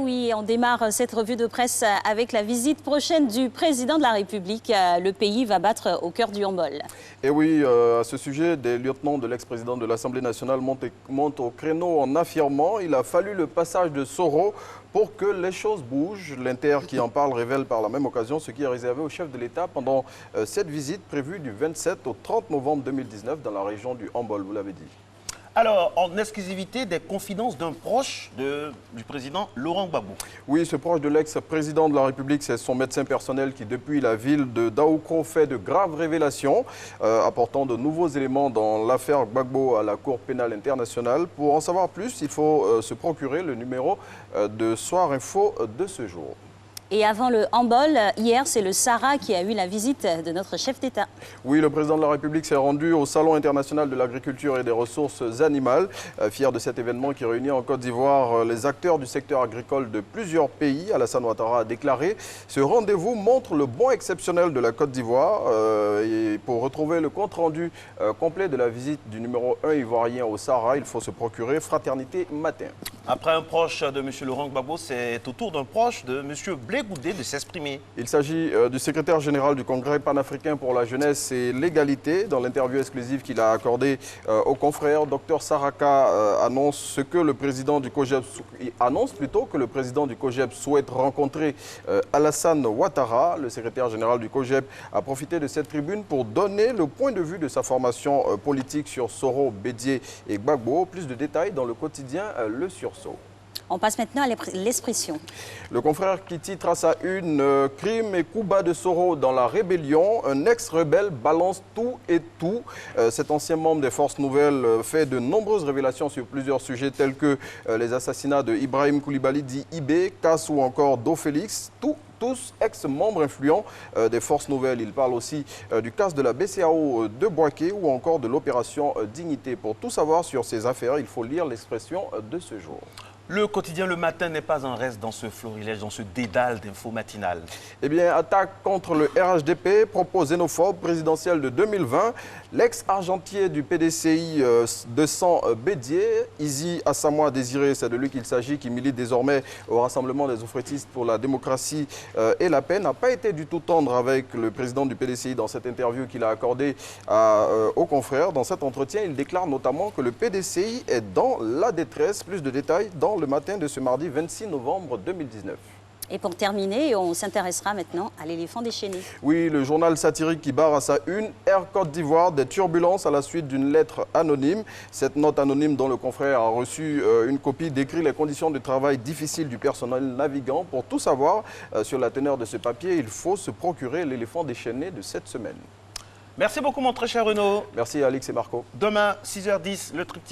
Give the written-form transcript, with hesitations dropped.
oui, on démarre cette revue de presse avec la visite prochaine du président de la République. Le pays va battre au cœur du handball. Et oui, à ce sujet, des lieutenants de l'ex-président de l'Assemblée nationale montent au créneau en affirmant qu'il a fallu le passage de Soro pour que les choses bougent. L'Inter qui en parle révèle par la même occasion ce qui est réservé au chef de l'État pendant cette visite prévue du 27 au 30 novembre 2019 dans la région du handball, vous l'avez dit. Alors, en exclusivité, des confidences d'un proche du président Laurent Gbagbo. Oui, ce proche de l'ex-président de la République, c'est son médecin personnel qui, depuis la ville de Daoukro, fait de graves révélations, apportant de nouveaux éléments dans l'affaire Gbagbo à la Cour pénale internationale. Pour en savoir plus, il faut se procurer le numéro de Soir Info de ce jour. Et avant le handball, hier, c'est le Sahara qui a eu la visite de notre chef d'État. Oui, le président de la République s'est rendu au Salon international de l'agriculture et des ressources animales. Fier de cet événement qui réunit en Côte d'Ivoire les acteurs du secteur agricole de plusieurs pays, Alassane Ouattara a déclaré « Ce rendez-vous montre le bond exceptionnel de la Côte d'Ivoire ». Et pour retrouver le compte-rendu complet de la visite du numéro 1 ivoirien au Sahara, il faut se procurer Fraternité Matin. Après un proche de M. Laurent Gbagbo, c'est au tour d'un proche de M. Blé Goudé de s'exprimer. Il s'agit du secrétaire général du Congrès panafricain pour la jeunesse et l'égalité. Dans l'interview exclusive qu'il a accordée aux confrères, Dr Saraka annonce que le président du COJEP souhaite rencontrer Alassane Ouattara. Le secrétaire général du COJEP a profité de cette tribune pour donner le point de vue de sa formation politique sur Soro, Bédié et Gbagbo. Plus de détails dans le quotidien Le Sursaut. On passe maintenant à l'expression. Le confrère qui titre à sa une « Crime et coup bas de Soro dans la rébellion ». Un ex-rebelle balance tout et tout. Cet ancien membre des Forces Nouvelles fait de nombreuses révélations sur plusieurs sujets tels que les assassinats de Ibrahim Koulibaly dit Ibé, Kass ou encore Do Félix. Tous ex-membres influents des Forces Nouvelles. Il parle aussi du cas de la BCAO de Boaké ou encore de l'opération Dignité. Pour tout savoir sur ces affaires, il faut lire l'expression de ce jour. Le quotidien Le Matin n'est pas un reste dans ce florilège, dans ce dédale d'infos matinales. Eh bien, attaque contre le RHDP, propos xénophobes présidentiel de 2020. L'ex-argentier du PDCI de sang Bédié, Izi Assamoah Désiré, c'est de lui qu'il s'agit, qui milite désormais au Rassemblement des oufrétistes pour la démocratie et la paix, n'a pas été du tout tendre avec le président du PDCI dans cette interview qu'il a accordée aux confrères. Dans cet entretien, il déclare notamment que le PDCI est dans la détresse. Plus de détails dans Le Matin de ce mardi 26 novembre 2019. Et pour terminer, on s'intéressera maintenant à l'éléphant déchaîné. Oui, le journal satirique qui barre à sa une, Air Côte d'Ivoire, des turbulences à la suite d'une lettre anonyme. Cette note anonyme dont le confrère a reçu une copie décrit les conditions de travail difficiles du personnel navigant. Pour tout savoir sur la teneur de ce papier, il faut se procurer l'éléphant déchaîné de cette semaine. Merci beaucoup mon très cher Renaud. Merci Alix et Marco. Demain, 6h10, le triptyque.